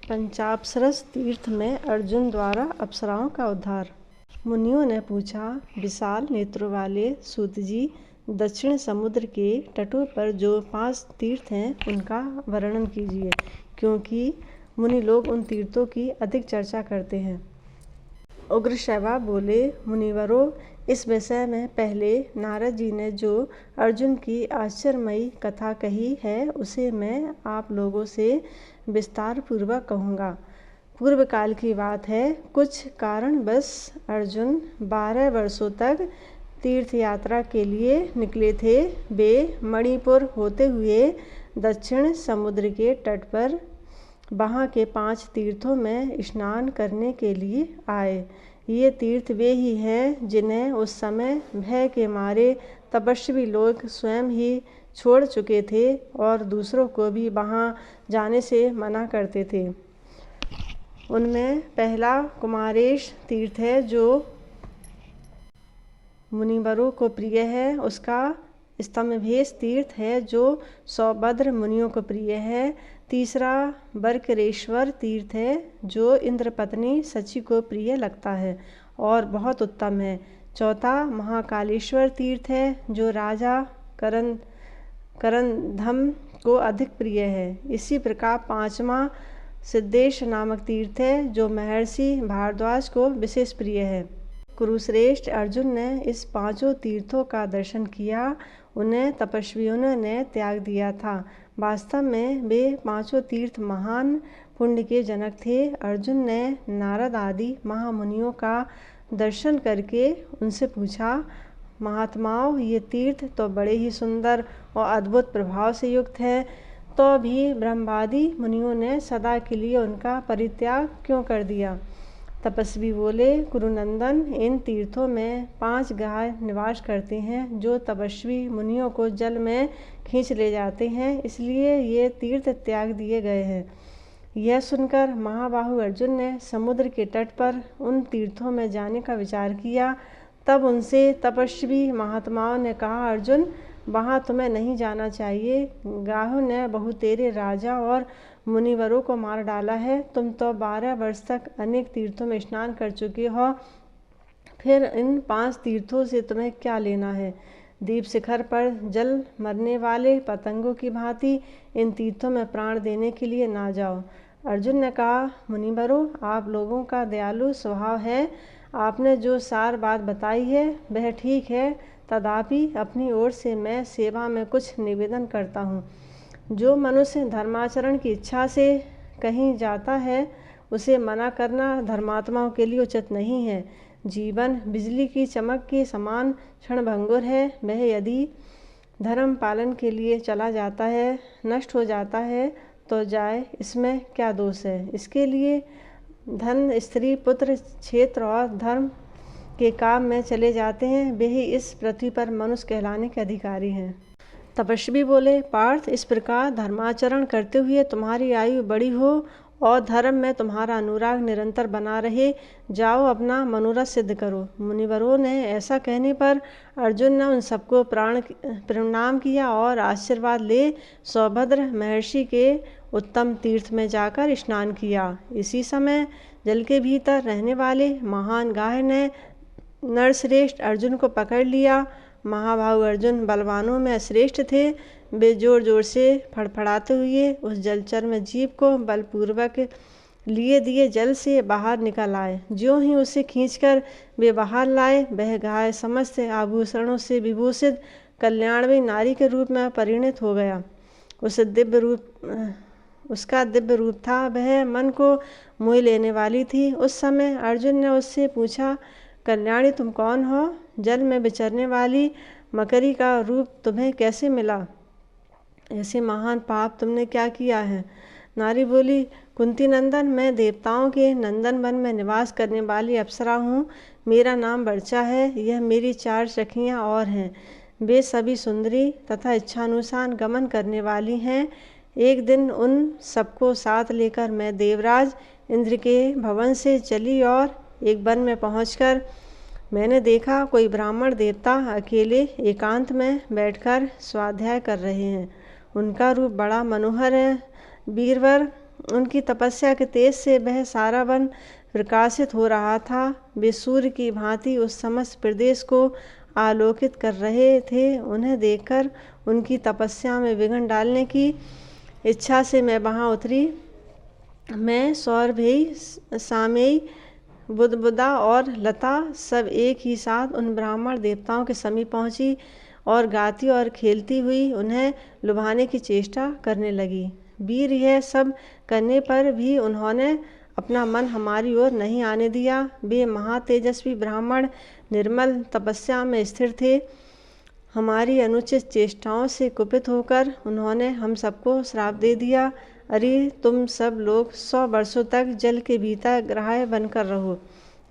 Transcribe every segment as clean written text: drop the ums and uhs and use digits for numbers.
पंचाप्सरस तीर्थ में अर्जुन द्वारा अप्सराओं का उद्धार। मुनियों ने पूछा, विशाल नेत्रों वाले सूत जी, दक्षिण समुद्र के तटों पर जो 5 तीर्थ हैं उनका वर्णन कीजिए, क्योंकि मुनि लोग उन तीर्थों की अधिक चर्चा करते हैं। उग्रश्रवा बोले, मुनिवरों, इस विषय में पहले नारद जी ने जो अर्जुन की आश्चर्यमयी कथा कही है उसे मैं आप लोगों से विस्तार पूर्वक कहूँगा। पूर्व काल की बात है। कुछ कारणवश अर्जुन 12 वर्षों तक तीर्थ यात्रा के लिए निकले थे। वे मणिपुर होते हुए दक्षिण समुद्र के तट पर वहाँ के 5 तीर्थों में स्नान करने के लिए आए। ये तीर्थ वे ही हैं जिन्हें उस समय भय के मारे तपस्वी लोग स्वयं ही छोड़ चुके थे और दूसरों को भी वहाँ जाने से मना करते थे। उनमें पहला कुमारेश तीर्थ है जो मुनिवरों को प्रिय है। उसका स्तंभवेश तीर्थ है जो सौभद्र मुनियों को प्रिय है। तीसरा बर्करेश्वर तीर्थ है जो इंद्रपत्नी सची को प्रिय लगता है और बहुत उत्तम है। चौथा महाकालेश्वर तीर्थ है जो राजा करंधम को अधिक प्रिय है। इसी प्रकार 5वां सिद्धेश नामक तीर्थ है जो महर्षि भारद्वाज को विशेष प्रिय है। कुरुश्रेष्ठ अर्जुन ने इस 5 तीर्थों का दर्शन किया। उन्हें तपस्वियों ने त्याग दिया था। वास्तव में वे 5 तीर्थ महान पुण्य के जनक थे। अर्जुन ने नारद आदि महामुनियों का दर्शन करके उनसे पूछा, महात्माओं, ये तीर्थ तो बड़े ही सुंदर और अद्भुत प्रभाव से युक्त है, तो भी ब्रह्मादि मुनियों ने सदा के लिए उनका परित्याग क्यों कर दिया? तपस्वी बोले, कुरुनंदन, इन तीर्थों में 5 गाय निवास करते हैं जो तपस्वी मुनियों को जल में खींच ले जाते हैं, इसलिए ये तीर्थ त्याग दिए गए हैं। यह सुनकर महाबाहु अर्जुन ने समुद्र के तट पर उन तीर्थों में जाने का विचार किया। तब उनसे तपस्वी महात्माओं ने कहा, अर्जुन, वहाँ तुम्हें नहीं जाना चाहिए। गायों ने बहुतेरे राजा और मुनिवरों को मार डाला है। तुम तो 12 वर्ष तक अनेक तीर्थों में स्नान कर चुके हो, फिर इन 5 तीर्थों से तुम्हें क्या लेना है? दीप शिखर पर जल मरने वाले पतंगों की भांति इन तीर्थों में प्राण देने के लिए ना जाओ। अर्जुन ने कहा, मुनिवरों, आप लोगों का दयालु स्वभाव है। आपने जो सार बात बताई है वह ठीक है, तथापि अपनी ओर से मैं सेवा में कुछ निवेदन करता हूँ। जो मनुष्य धर्माचरण की इच्छा से कहीं जाता है उसे मना करना धर्मात्माओं के लिए उचित नहीं है। जीवन बिजली की चमक के समान क्षणभंगुर है। वह यदि धर्म पालन के लिए चला जाता है, नष्ट हो जाता है तो जाए, इसमें क्या दोष है? इसके लिए धन, स्त्री, पुत्र, क्षेत्र और धर्म के काम में चले जाते हैं, वे ही इस पृथ्वी पर मनुष्य कहलाने के अधिकारी हैं। तपस्वी बोले, पार्थ, इस प्रकार धर्माचरण करते हुए तुम्हारी आयु बड़ी हो और धर्म में तुम्हारा अनुराग निरंतर बना रहे। जाओ, अपना मनोरथ सिद्ध करो। मुनिवरों ने ऐसा कहने पर अर्जुन ने उन सबको प्रणाम किया और आशीर्वाद ले सौभद्र महर्षि के उत्तम तीर्थ में जाकर स्नान किया। इसी समय जल के भीतर रहने वाले महान गाय ने नरश्रेष्ठ अर्जुन को पकड़ लिया। महाबाहु अर्जुन बलवानों में श्रेष्ठ थे। वे जोर जोर से फड़फड़ाते हुए उस जलचर में जीव को बलपूर्वक लिए दिए जल से बाहर निकल आए। ज्यों ही उसे खींचकर वे बाहर लाए, वह गाय समस्त आभूषणों से विभूषित कल्याणमयी नारी के रूप में परिणत हो गया। उसका दिव्य रूप था, वह मन को मोह लेने वाली थी। उस समय अर्जुन ने उससे पूछा, कल्याणी, तुम कौन हो? जल में विचरने वाली मकरी का रूप तुम्हें कैसे मिला? ऐसे महान पाप तुमने क्या किया है? नारी बोली, कुंती नंदन, मैं देवताओं के नंदन वन में निवास करने वाली अप्सरा हूँ। मेरा नाम वर्चा है। यह मेरी 4 सखियाँ और हैं। वे सभी सुंदरी तथा इच्छानुसार गमन करने वाली हैं। एक दिन उन सबको साथ लेकर मैं देवराज इंद्र के भवन से चली और एक वन में पहुंचकर मैंने देखा कोई ब्राह्मण देवता अकेले एकांत में बैठकर स्वाध्याय कर रहे हैं। उनका रूप बड़ा मनोहर है। वीरवर उनकी तपस्या के तेज से वह सारा वन प्रकाशित हो रहा था। वे सूर्य की भांति उस समस्त प्रदेश को आलोकित कर रहे थे। उन्हें देखकर उनकी तपस्या में विघ्न डालने की इच्छा से मैं वहाँ उतरी। मैं सौरभेयी, सामेयी, बुदबुदा और लता सब एक ही साथ उन ब्राह्मण देवताओं के समीप पहुँची और गाती और खेलती हुई उन्हें लुभाने की चेष्टा करने लगी। वीर यह सब करने पर भी उन्होंने अपना मन हमारी ओर नहीं आने दिया। वे महातेजस्वी ब्राह्मण निर्मल तपस्या में स्थिर थे। हमारी अनुचित चेष्टाओं से कुपित होकर उन्होंने हम सबको श्राप दे दिया। अरे तुम सब लोग 100 वर्षों तक जल के भीतर ग्राह्य बनकर रहो।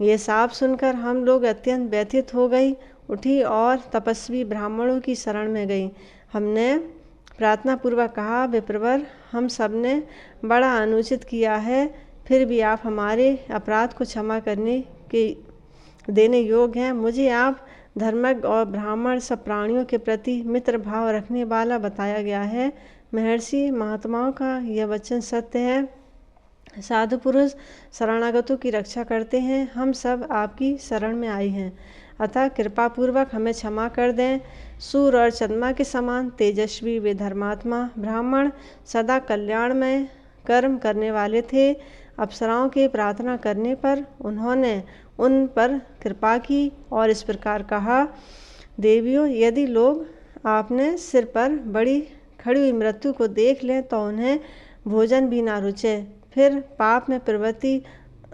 ये साफ सुनकर हम लोग अत्यंत व्यथित हो गई उठी और तपस्वी ब्राह्मणों की शरण में गई। हमने प्रार्थना पूर्वक कहा, विप्रवर, हम सब ने बड़ा अनुचित किया है, फिर भी आप हमारे अपराध को क्षमा करने के देने योग्य हैं। मुझे आप धर्मज्ञ और ब्राह्मण सब प्राणियों के प्रति मित्र भाव रखने वाला बताया गया है। महर्षि महात्माओं का यह वचन सत्य है। साधु पुरुष शरणागतों की रक्षा करते हैं। हम सब आपकी शरण में आए हैं, अतः कृपा पूर्वक हमें क्षमा कर दें। सूर्य और चंद्रमा के समान तेजस्वी वे धर्मात्मा ब्राह्मण सदा कल्याणमय कर्म करने वाले थे। अप्सराओं के प्रार्थना करने पर उन्होंने उन पर कृपा की और इस प्रकार कहा, देवियों, यदि लोग आपने सिर पर बड़ी खड़ी हुई मृत्यु को देख लें तो उन्हें भोजन भी ना रुचे, फिर पाप में प्रवृत्ति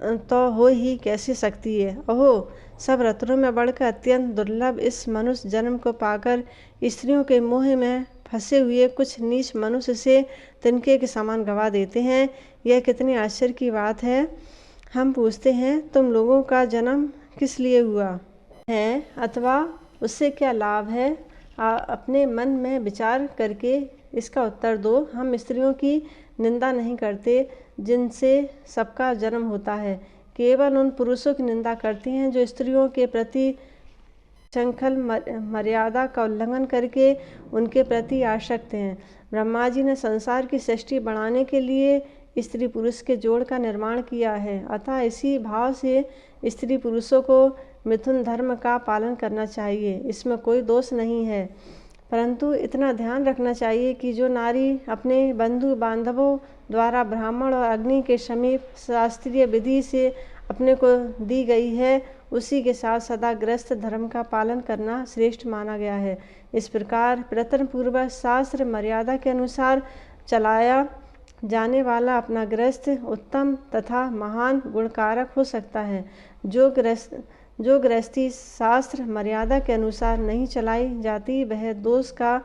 तो हो ही कैसे सकती है। ओहो, सब रत्नों में बढ़कर अत्यंत दुर्लभ इस मनुष्य जन्म को पाकर स्त्रियों के मोह में फंसे हुए कुछ नीच मनुष्य से तिनके के समान गवा देते हैं। यह कितनी आश्चर्य की बात है। हम पूछते हैं, तुम लोगों का जन्म किस लिए हुआ है अथवा उससे क्या लाभ है? अपने मन में विचार करके इसका उत्तर दो। हम स्त्रियों की निंदा नहीं करते जिनसे सबका जन्म होता है, केवल उन पुरुषों की निंदा करते हैं जो स्त्रियों के प्रति संखल मर्यादा का उल्लंघन करके उनके प्रति आसक्त हैं। ब्रह्मा जी ने संसार की सृष्टि बढ़ाने के लिए स्त्री पुरुष के जोड़ का निर्माण किया है, अतः इसी भाव से स्त्री पुरुषों को मिथुन धर्म का पालन करना चाहिए। इसमें कोई दोष नहीं है, परंतु इतना ध्यान रखना चाहिए कि जो नारी अपने बंधु बांधवों द्वारा ब्राह्मण और अग्नि के समीप शास्त्रीय विधि से अपने को दी गई है, उसी के साथ सदा गृहस्थ धर्म का पालन करना श्रेष्ठ माना गया है। इस प्रकार प्रयत्न पूर्वक शास्त्र मर्यादा के अनुसार चलाया जाने वाला अपना गृहस्थ उत्तम तथा महान गुणकारक हो सकता है। जो गृहस्थी शास्त्र मर्यादा के अनुसार नहीं चलाई जाती वह दोष का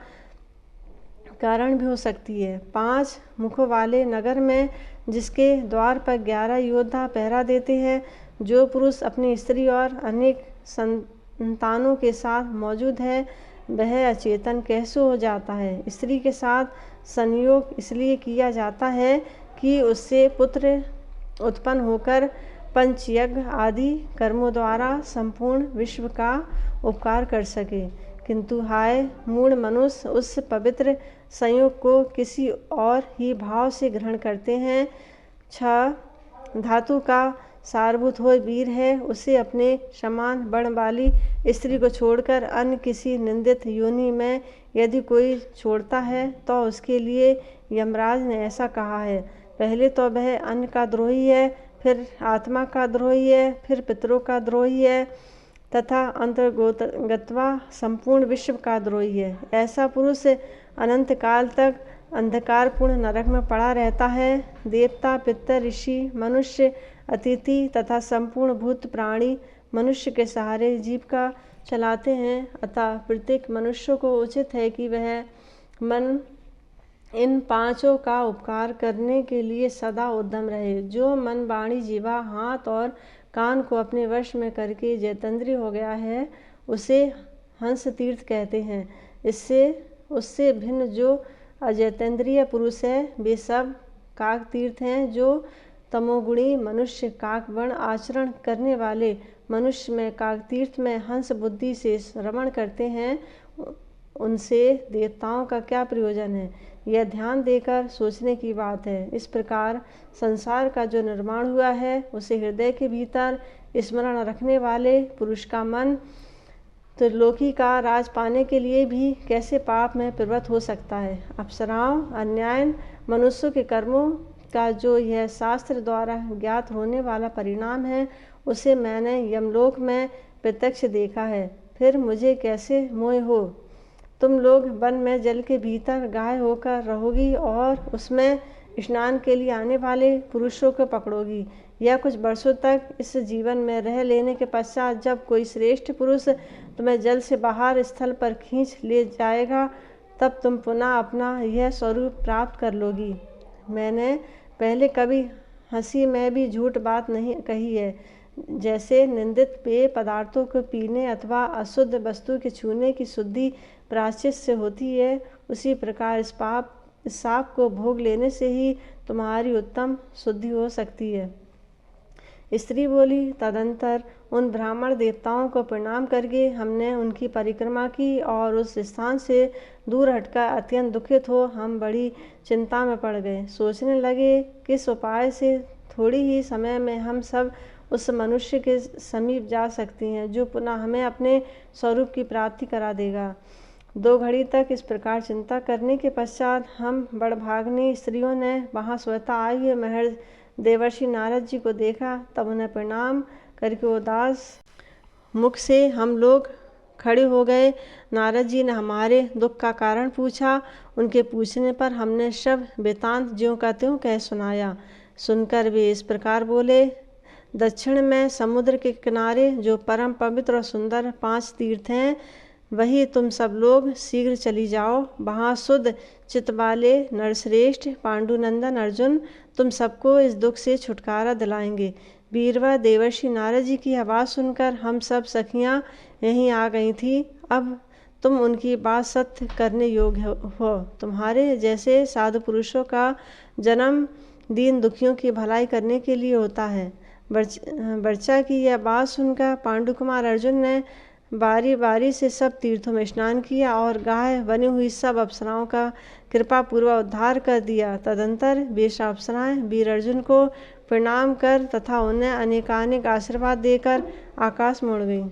कारण भी हो सकती है। 5 मुखों वाले नगर में जिसके द्वार पर 11 योद्धा पहरा देते हैं, जो पुरुष अपनी स्त्री और अनेक संतानों के साथ मौजूद है वह अचेतन कैसे हो जाता है? स्त्री के साथ संयोग इसलिए किया जाता है कि उससे पुत्र उत्पन्न होकर पंचयज्ञ आदि कर्मों द्वारा संपूर्ण विश्व का उपकार कर सके। किंतु हाय मूढ़ मनुष्य, उस पवित्र संयोग को किसी और ही भाव से ग्रहण करते हैं। 6 धातु का सारभूत हो वीर है, उसे अपने समान बण वाली स्त्री को छोड़कर अन्य किसी निंदित योनि में यदि कोई छोड़ता है तो उसके लिए यमराज ने ऐसा कहा है, पहले तो वह अन्न का द्रोही है, फिर आत्मा का द्रोही है, फिर पितरों का द्रोही है तथा अंतर्गतवा संपूर्ण विश्व का द्रोही है। ऐसा पुरुष अनंत काल तक अंधकारपूर्ण नरक में पड़ा रहता है। देवता, पितर, ऋषि, मनुष्य, अतिथि तथा संपूर्ण भूत प्राणी मनुष्य के सहारे जीविका चलाते हैं, अतः प्रत्येक मनुष्य को उचित है कि वह मन इन 5 का उपकार करने के लिए सदा उद्यम रहे। जो मन, वाणी, जीवा, हाथ और कान को अपने वश में करके जैतेंद्रिय हो गया है उसे हंस तीर्थ कहते हैं। उससे भिन्न जो अजैतेंद्रिय पुरुष है वे सब काक तीर्थ हैं। जो तमोगुणी मनुष्य काकवर्ण आचरण करने वाले मनुष्य में काक तीर्थ में हंस बुद्धि से श्रवण करते हैं, उनसे देवताओं का क्या प्रयोजन है? यह ध्यान देकर सोचने की बात है। इस प्रकार संसार का जो निर्माण हुआ है उसे हृदय के भीतर स्मरण रखने वाले पुरुष का मन त्रिलोकी का राज पाने के लिए भी कैसे पाप में प्रवृत्त हो सकता है। अप्सराओं, अन्यायन मनुष्यों के कर्मों का जो यह शास्त्र द्वारा ज्ञात होने वाला परिणाम है उसे मैंने यमलोक में प्रत्यक्ष देखा है। फिर मुझे कैसे मोह हो। तुम लोग वन में जल के भीतर गाय होकर रहोगी और उसमें स्नान के लिए आने वाले पुरुषों को पकड़ोगी। यह कुछ वर्षों तक इस जीवन में रह लेने के पश्चात जब कोई श्रेष्ठ पुरुष तुम्हें जल से बाहर स्थल पर खींच ले जाएगा तब तुम पुनः अपना यह स्वरूप प्राप्त कर लोगी। मैंने पहले कभी हंसी में भी झूठ बात नहीं कही है। जैसे निंदित पेय पदार्थों को पीने अथवा अशुद्ध वस्तु के छूने की शुद्धि प्रायश्चित से होती है, उसी प्रकार इस शाप को भोग लेने से ही तुम्हारी उत्तम शुद्धि हो सकती है। स्त्री बोली, तदंतर उन ब्राह्मण देवताओं को प्रणाम करके हमने उनकी परिक्रमा की और उस स्थान से दूर हटकर अत्यंत दुखित हो हम बड़ी चिंता में पड़ गए। सोचने लगे किस उपाय से थोड़ी ही समय में हम सब उस मनुष्य के समीप जा सकती हैं जो पुनः हमें अपने स्वरूप की प्राप्ति करा देगा। 2 घड़ी तक इस प्रकार चिंता करने के पश्चात हम बड़भाग्नी स्त्रियों ने वहाँ स्वतः आए हुए महर्षि देवर्षि नारद जी को देखा। तब उन्हें प्रणाम करके उदास मुख से हम लोग खड़े हो गए। नारद जी ने हमारे दुख का कारण पूछा। उनके पूछने पर हमने सब वृतांत ज्यों का त्यों कह सुनाया। सुनकर वे इस प्रकार बोले, दक्षिण में समुद्र के किनारे जो परम पवित्र और सुंदर 5 तीर्थ हैं वही तुम सब लोग शीघ्र चली जाओ। वहाँ शुद्ध चित्त वाले नरश्रेष्ठ पांडुनंदन अर्जुन तुम सबको इस दुख से छुटकारा दिलाएंगे। बीरवा देवर्षि नारद जी की आवाज़ सुनकर हम सब सखियाँ यहीं आ गई थी। अब तुम उनकी बात सत्य करने योग्य हो। तुम्हारे जैसे साधु पुरुषों का जन्म दीन दुखियों की भलाई करने के लिए होता है। वर्चा की यह बात सुनकर पांडुकुमार अर्जुन ने बारी बारी से सब तीर्थों में स्नान किया और गाय बनी हुई सब अप्सराओं का कृपा पूर्वक उद्धार कर दिया। तदंतर वे अप्सराएं वीर अर्जुन को प्रणाम कर तथा उन्हें अनेकानेक आशीर्वाद देकर आकाश मुड़ गईं।